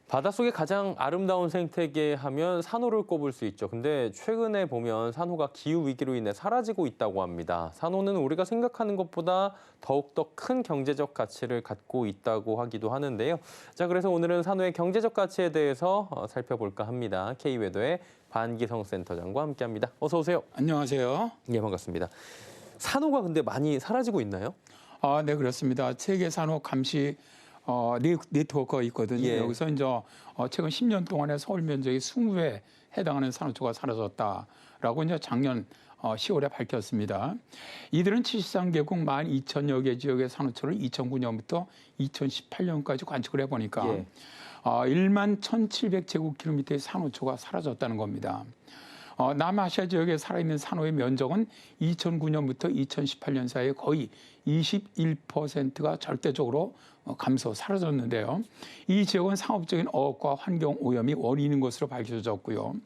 바닷속의 가장 아름다운 생태계 하면 산호를 꼽을 수 있죠. 근데 최근에 보면 산호가 기후위기로 인해 사라지고 있다고 합니다. 산호는 우리가 생각하는 것보다 더욱더 큰 경제적 가치를 갖고 있다고 하기도 하는데요. 자, 그래서 오늘은 산호의 경제적 가치에 대해서 살펴볼까 합니다. K웨더의 반기성 센터장과 함께합니다. 어서 오세요. 안녕하세요. 예, 반갑습니다. 산호가 근데 많이 사라지고 있나요? 네, 그렇습니다. 세계 산호 감시 네트워크가 있거든요. 예. 여기서 이제 최근 10년 동안에 서울 면적의 20에 해당하는 산호초가 사라졌다라고 이제 작년 10월에 밝혔습니다. 이들은 73개국 12,000여 개 지역의 산호초를 2009년부터 2018년까지 관측을 해보니까 예. 1만 1,700제곱킬로미터의 산호초가 사라졌다는 겁니다. 남아시아 지역에 살아있는 산호의 면적은 2009년부터 2018년 사이에 거의 21%가 절대적으로 사라졌는데요. 이 지역은 상업적인 어업과 환경 오염이 원인인 것으로 밝혀졌고요.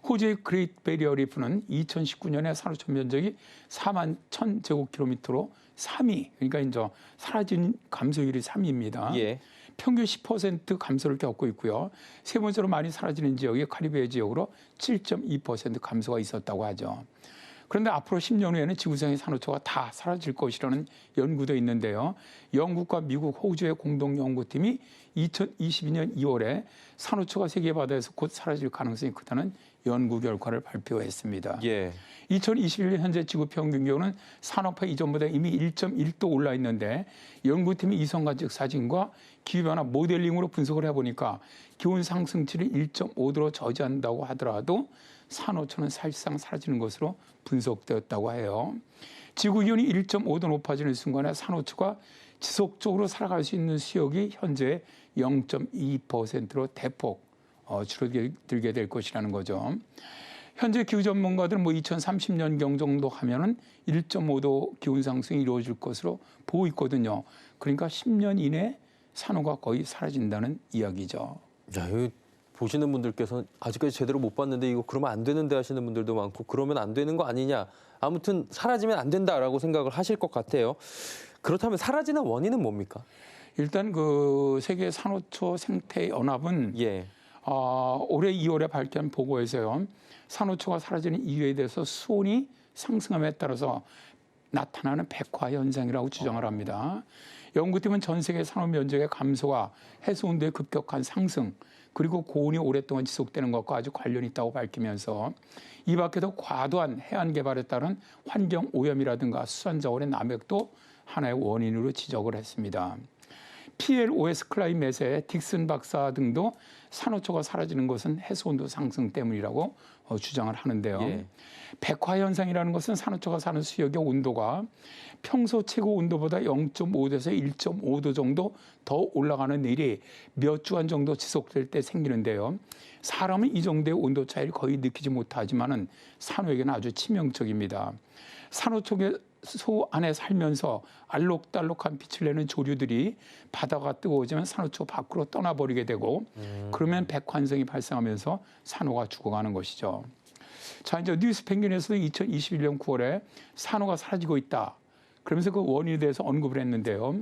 호주의 그레이트 베리어 리프는 2019년에 산호초 면적이 4만 1,000제곱킬로미터로 3위, 그러니까 이제 사라진 감소율이 3위입니다. 예. 평균 10% 감소를 겪고 있고요. 세 번째로 많이 사라지는 지역이 카리브해 지역으로 7.2% 감소가 있었다고 하죠. 그런데 앞으로 10년 후에는 지구상의 산호초가 다 사라질 것이라는 연구도 있는데요. 영국과 미국, 호주의 공동 연구팀이 2022년 2월에 산호초가 세계 바다에서 곧 사라질 가능성이 크다는 연구 결과를 발표했습니다. 예. 2021년 현재 지구 평균 기온은 산업화 이전보다 이미 1.1도 올라 있는데 연구팀이 이성 관측 사진과 기후변화 모델링으로 분석을 해보니까 기온 상승치를 1.5도로 저지한다고 하더라도 산호초는 사실상 사라지는 것으로 분석되었다고 해요. 지구 기온이 1.5도 높아지는 순간에 산호초가 지속적으로 살아갈 수 있는 수역이 현재 0.2%로 대폭 줄어들게 될 것이라는 거죠. 현재 기후 전문가들은 2030년경 정도 하면은 1.5도 기온 상승이 이루어질 것으로 보고 있거든요. 그러니까 10년 이내 산호가 거의 사라진다는 이야기죠. 야, 이거 보시는 분들께서 아직까지 제대로 못 봤는데 이거 그러면 안 되는데 하시는 분들도 많고 그러면 안 되는 거 아니냐. 아무튼 사라지면 안 된다라고 생각을 하실 것 같아요. 그렇다면 사라지는 원인은 뭡니까? 일단 그 세계 산호초 생태 연합은 예. 올해 2월에 발표한 보고에서요. 산호초가 사라지는 이유에 대해서 수온이 상승함에 따라서 나타나는 백화 현상이라고 주장을 합니다. 연구팀은 전 세계 산호 면적의 감소와 해수 온도의 급격한 상승 그리고 고온이 오랫동안 지속되는 것과 아주 관련이 있다고 밝히면서 이 밖에도 과도한 해안 개발에 따른 환경 오염이라든가 수산 자원의 남획도 하나의 원인으로 지적을 했습니다. PLOS 클라이met의 딕슨 박사 등도 산호초가 사라지는 것은 해수온도 상승 때문이라고 주장을 하는데요. 예. 백화 현상이라는 것은 산호초가 사는 수역의 온도가 평소 최고 온도보다 0.5도에서 1.5도 정도 더 올라가는 일이 몇 주간 정도 지속될 때 생기는데요. 사람은 이 정도의 온도 차이를 거의 느끼지 못하지만은 산호에게는 아주 치명적입니다. 산호초의 소 안에 살면서 알록달록한 빛을 내는 조류들이 바다가 뜨거워지면 산호초 밖으로 떠나버리게 되고 그러면 백환성이 발생하면서 산호가 죽어가는 것이죠. 자, 이제 뉴스 펭귄에서도 2021년 9월에 산호가 사라지고 있다. 그러면서 그 원인에 대해서 언급을 했는데요.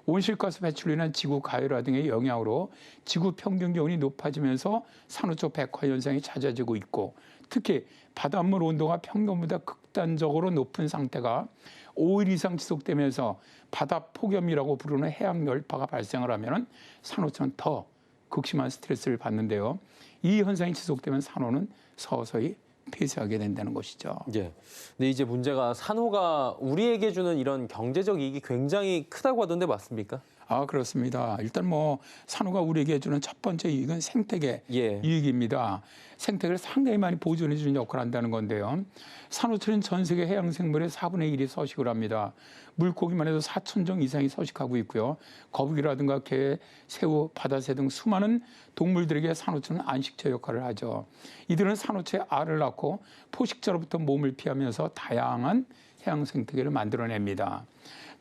온실가스 배출로 인한 지구 가열화 등의 영향으로 지구 평균 기온이 높아지면서 산호초 백화 현상이 잦아지고 있고 특히 바닷물 온도가 평균보다 극단적으로 높은 상태가 5일 이상 지속되면서 바다 폭염이라고 부르는 해양 열파가 발생을 하면 산호초는 더 극심한 스트레스를 받는데요. 이 현상이 지속되면 산호는 서서히 폐쇄하게 된다는 것이죠. 예. 근데 이제 문제가 산호가 우리에게 주는 이런 경제적 이익이 굉장히 크다고 하던데 맞습니까? 그렇습니다. 일단 산호가 우리에게 주는 첫 번째 이익은 생태계 예. 이익입니다. 생태계를 상당히 많이 보존해 주는 역할을 한다는 건데요. 산호초는 전 세계 해양 생물의 4분의 1이 서식을 합니다. 물고기만 해도 4,000종 이상이 서식하고 있고요. 거북이라든가 개, 새우, 바다새 등 수많은 동물들에게 산호초는 안식처 역할을 하죠. 이들은 산호초에 알을 낳고 포식자로부터 몸을 피하면서 다양한 해양 생태계를 만들어냅니다.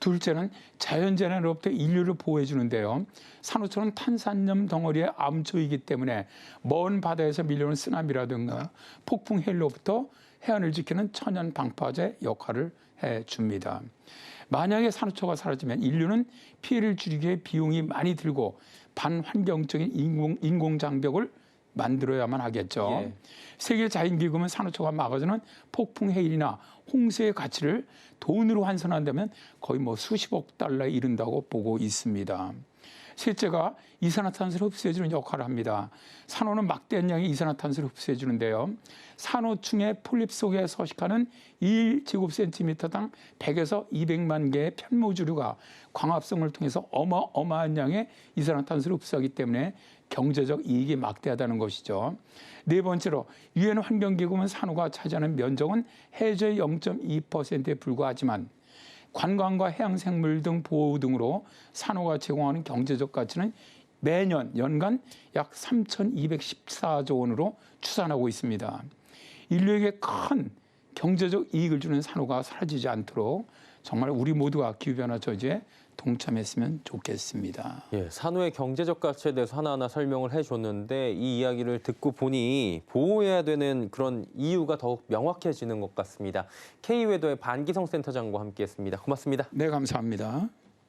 둘째는 자연재난으로부터 인류를 보호해 주는데요. 산호초는 탄산염 덩어리의 암초이기 때문에 먼 바다에서 밀려오는 쓰나미라든가 폭풍 해일로부터 해안을 지키는 천연 방파제 역할을 해줍니다. 만약에 산호초가 사라지면 인류는 피해를 줄이기 위해 비용이 많이 들고 반환경적인 인공 장벽을 만들어야만 하겠죠. 예. 세계 자연기금은 산호초가 막아주는 폭풍 해일이나 홍수의 가치를 돈으로 환산한다면 거의 수십억 달러에 이른다고 보고 있습니다. 셋째가 이산화탄소를 흡수해주는 역할을 합니다. 산호는 막대한 양의 이산화탄소를 흡수해주는데요. 산호충의 폴립 속에 서식하는 1제곱센티미터당 100에서 200만 개의 편모주류가 광합성을 통해서 어마어마한 양의 이산화탄소를 흡수하기 때문에 경제적 이익이 막대하다는 것이죠. 네 번째로 유엔 환경기금은 산호가 차지하는 면적은 해저의 0.2%에 불과하지만 관광과 해양생물 등 보호 등으로 산호가 제공하는 경제적 가치는 매년 연간 약 3,214조 원으로 추산하고 있습니다. 인류에게 큰 경제적 이익을 주는 산호가 사라지지 않도록 정말 우리 모두가 기후변화 저지에 동참했으면 좋겠습니다. 예, 산호의 경제적 가치에 대해서 하나하나 설명을 해줬는데 이 이야기를 듣고 보니 보호해야 되는 그런 이유가 더욱 명확해지는 것 같습니다. K외도의 반기성 센터장과 함께했습니다. 고맙습니다. 네, 감사합니다.